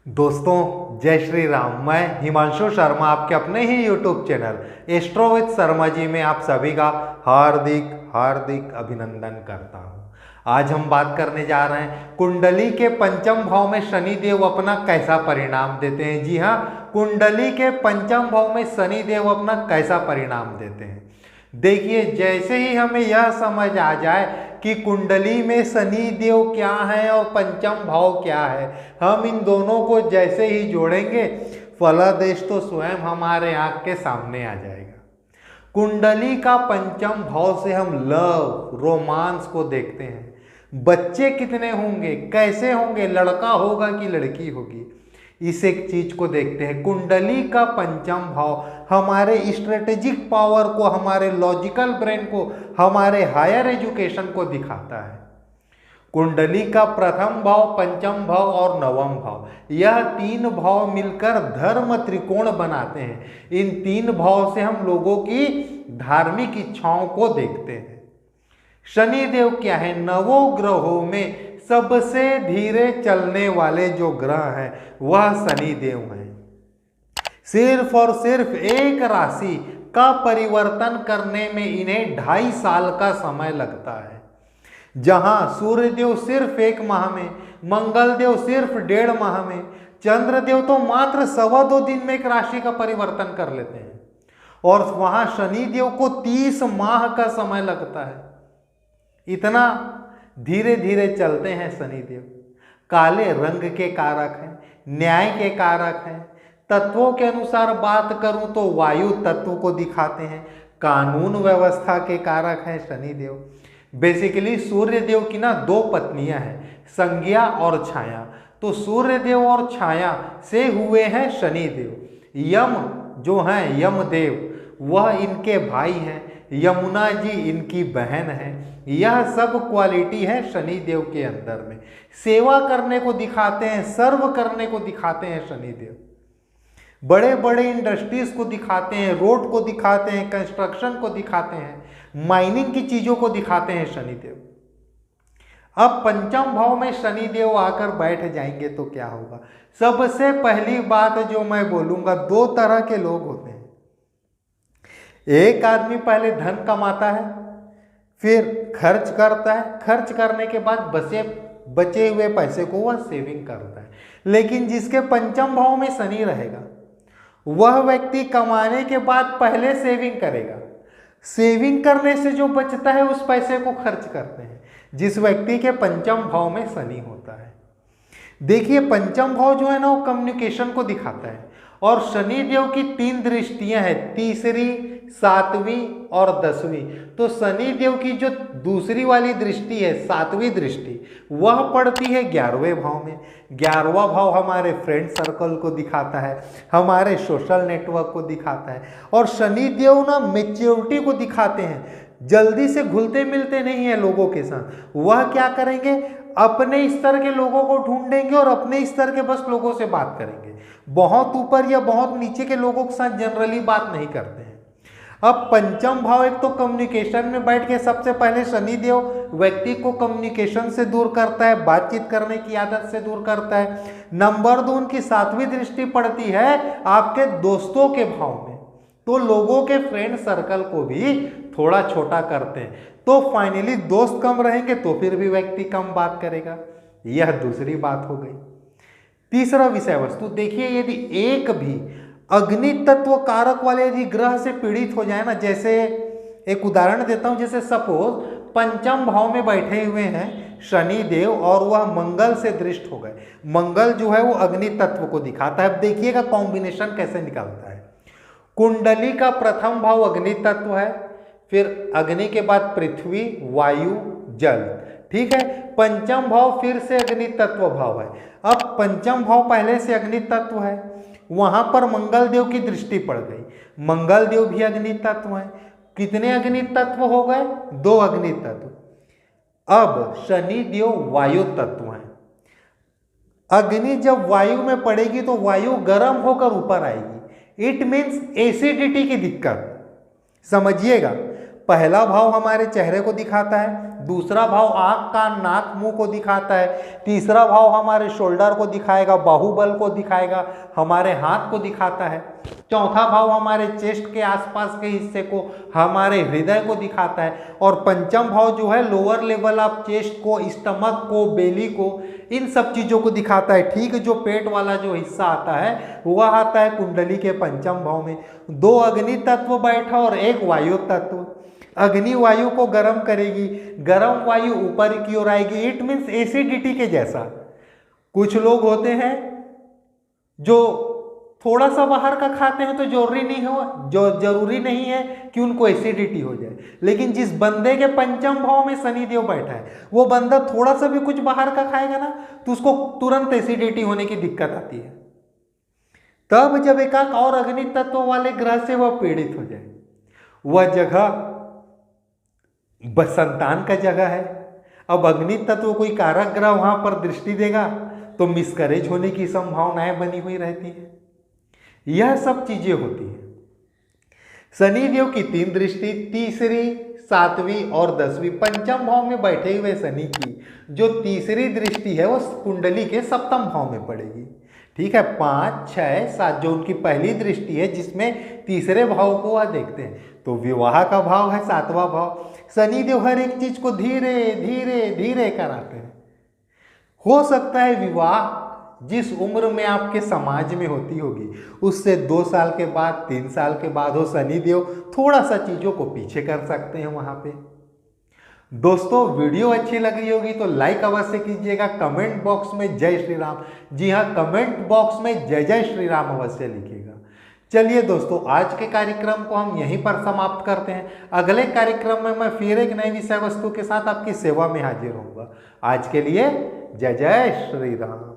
दोस्तों जय श्री राम। मैं हिमांशु शर्मा आपके अपने ही YouTube channel astro with Sharma ji में आप सभी का हार्दिक हार्दिक अभिनंदन करता हूं। आज हम बात करने जा रहे हैं कुंडली के पंचम भाव में शनि देव अपना कैसा परिणाम देते हैं। जी हाँ, कुंडली के पंचम भाव में शनि देव अपना कैसा परिणाम देते हैं। देखिए, जैसे ही हमें यह समझ आ जाए कि कुंडली में शनि देव क्या है और पंचम भाव क्या है, हम इन दोनों को जैसे ही जोड़ेंगे फलादेश तो स्वयं हमारे आंख के सामने आ जाएगा। कुंडली का पंचम भाव से हम लव रोमांस को देखते हैं। बच्चे कितने होंगे, कैसे होंगे, लड़का होगा कि लड़की होगी, इस एक चीज को देखते हैं। कुंडली का पंचम भाव हमारे स्ट्रेटेजिक पावर को, हमारे लॉजिकल ब्रेन को, हमारे हायर एजुकेशन को दिखाता है। कुंडली का प्रथम भाव, पंचम भाव और नवम भाव, यह तीन भाव मिलकर धर्म त्रिकोण बनाते हैं। इन तीन भाव से हम लोगों की धार्मिक इच्छाओं को देखते हैं। शनि देव क्या है? नवों ग्रहों में सबसे धीरे चलने वाले जो ग्रह हैं वह शनि देव हैं। सिर्फ और सिर्फ एक राशि का परिवर्तन करने में इन्हें 2.5 साल का समय लगता है। जहां सूर्य देव सिर्फ 1 माह में, मंगल देव सिर्फ 1.5 माह में, चंद्र देव तो मात्र 2.25 दिन में एक राशि का परिवर्तन कर लेते हैं, और वहां शनि देव को 30 माह का समय लगता है। इतना धीरे धीरे चलते हैं शनि देव। काले रंग के कारक हैं, न्याय के कारक हैं। तत्वों के अनुसार बात करूं तो वायु तत्व को दिखाते हैं। कानून व्यवस्था के कारक हैं शनि देव। बेसिकली सूर्य देव की 2 पत्नियां हैं, संज्ञा और छाया। तो सूर्य देव और छाया से हुए हैं शनि देव। यम जो हैं यमदेव, वह इनके भाई हैं। यमुना जी इनकी बहन है। यह सब क्वालिटी है शनि देव के अंदर में। सेवा करने को दिखाते हैं, सर्व करने को दिखाते हैं शनि देव। बड़े बड़े इंडस्ट्रीज को दिखाते हैं, रोड को दिखाते हैं, कंस्ट्रक्शन को दिखाते हैं, माइनिंग की चीजों को दिखाते हैं शनि देव। अब पंचम भाव में शनि देव आकर बैठ जाएंगे तो क्या होगा? सबसे पहली बात जो मैं बोलूंगा, 2 तरह के लोग होते हैं। एक आदमी पहले धन कमाता है, फिर खर्च करता है, खर्च करने के बाद बचे हुए पैसे को वह सेविंग करता है। लेकिन जिसके पंचम भाव में शनि रहेगा, वह व्यक्ति कमाने के बाद पहले सेविंग करेगा। सेविंग करने से जो बचता है उस पैसे को खर्च करते हैं, जिस व्यक्ति के पंचम भाव में शनि होता है। देखिए, पंचम भाव जो है ना, वो कम्युनिकेशन को दिखाता है। और शनि देव की 3 दृष्टियां हैं, तीसरी, 7वीं और 10वीं। तो शनि देव की जो दूसरी वाली दृष्टि है, 7वीं दृष्टि, वह पड़ती है 11वें भाव में। 11वां भाव हमारे फ्रेंड सर्कल को दिखाता है, हमारे सोशल नेटवर्क को दिखाता है। और शनि देव मैच्योरिटी को दिखाते हैं। जल्दी से घुलते मिलते नहीं है लोगों के साथ। वह क्या करेंगे? अपने स्तर के लोगों को ढूंढेंगे और अपने स्तर के बस लोगों से बात करेंगे। बहुत ऊपर या बहुत नीचे के लोगों के साथ जनरली बात नहीं करते हैं। अब पंचम भाव एक तो कम्युनिकेशन में बैठ के सबसे पहले शनि देव व्यक्ति को कम्युनिकेशन से दूर करता है, बातचीत करने की आदत से दूर करता है। नंबर 2, उनकी 7वीं दृष्टि पड़ती है आपके दोस्तों के भाव में, तो लोगों के फ्रेंड सर्कल को भी थोड़ा छोटा करते हैं। तो फाइनली दोस्त कम रहेंगे तो फिर भी व्यक्ति कम बात करेगा। यह दूसरी बात हो गई। तीसरा विषय वस्तु देखिए, यदि एक भी अग्नि तत्व कारक वाले यदि ग्रह से पीड़ित हो जाए ना, जैसे एक उदाहरण देता हूं, जैसे सपोज पंचम भाव में बैठे हुए हैं शनि देव और वह मंगल से दृष्ट हो गए। मंगल जो है वो अग्नि तत्व को दिखाता है। अब देखिएगा कॉम्बिनेशन कैसे निकलता है। कुंडली का प्रथम भाव अग्नि तत्व है, फिर अग्नि के बाद पृथ्वी, वायु, जल, ठीक है। पंचम भाव फिर से अग्नि तत्व भाव है। अब पंचम भाव पहले से अग्नि तत्व है, वहां पर मंगल देव की दृष्टि पड़ गई। मंगल देव भी अग्नि तत्व है। कितने अग्नि तत्व हो गए? 2 अग्नि तत्व। अब शनि देव वायु तत्व है। अग्नि जब वायु में पड़ेगी तो वायु गर्म होकर ऊपर आएगी। इट मीन्स एसिडिटी की दिक्कत। समझिएगा, पहला भाव हमारे चेहरे को दिखाता है, दूसरा भाव आंख कान नाक मुंह को दिखाता है, तीसरा भाव हमारे शोल्डर को दिखाएगा, बाहुबल को दिखाएगा, हमारे हाथ को दिखाता है, चौथा भाव हमारे चेस्ट के आसपास के हिस्से को, हमारे हृदय को दिखाता है, और पंचम भाव जो है लोअर लेवल ऑफ चेस्ट को, स्टमक को, बेली को, इन सब चीजों को दिखाता है। ठीक, जो पेट वाला जो हिस्सा आता है वह आता है कुंडली के पंचम भाव में। 2 अग्नि तत्व बैठा और 1 वायु तत्व। अग्नि वायु को गर्म करेगी, गर्म वायु ऊपर की ओर आएगी, इट मीन्स एसिडिटी के जैसा। कुछ लोग होते हैं जो थोड़ा सा बाहर का खाते हैं तो जरूरी नहीं है कि उनको एसिडिटी हो जाए, लेकिन जिस बंदे के पंचम भाव में शनिदेव बैठा है वो बंदा थोड़ा सा भी कुछ बाहर का खाएगा ना तो उसको तुरंत एसिडिटी होने की दिक्कत आती है। तब जब एकाक और अग्नि तत्व वाले ग्रह से वह पीड़ित हो जाए, वह जगह संतान का जगह है। अब अग्नि तत्व कोई कारक ग्रह वहां पर दृष्टि देगा तो मिसकैरेज होने की संभावनाएं बनी हुई रहती है। यह सब चीजें होती है। शनिदेव की 3 दृष्टि, तीसरी, 7वीं और 10वीं पंचम भाव में बैठे हुए शनि की जो तीसरी दृष्टि है वो कुंडली के सप्तम भाव में पड़ेगी। ठीक है, 5, 6, 7 जो उनकी पहली दृष्टि है जिसमें तीसरे भाव को वह देखते हैं, तो विवाह का भाव है 7वां भाव। शनिदेव हर एक चीज को धीरे धीरे धीरे कराते हैं। हो सकता है विवाह जिस उम्र में आपके समाज में होती होगी उससे 2 साल के बाद, 3 साल के बाद हो। शनिदेव थोड़ा सा चीजों को पीछे कर सकते हैं वहां पे। दोस्तों, वीडियो अच्छी लग रही होगी तो लाइक अवश्य कीजिएगा। कमेंट बॉक्स में जय श्री राम, जी हाँ, कमेंट बॉक्स में जय जय श्री राम अवश्य लिखिएगा। चलिए दोस्तों, आज के कार्यक्रम को हम यहीं पर समाप्त करते हैं। अगले कार्यक्रम में मैं फिर एक नई विषय वस्तु के साथ आपकी सेवा में हाजिर होऊंगा। आज के लिए जय जय श्री राम।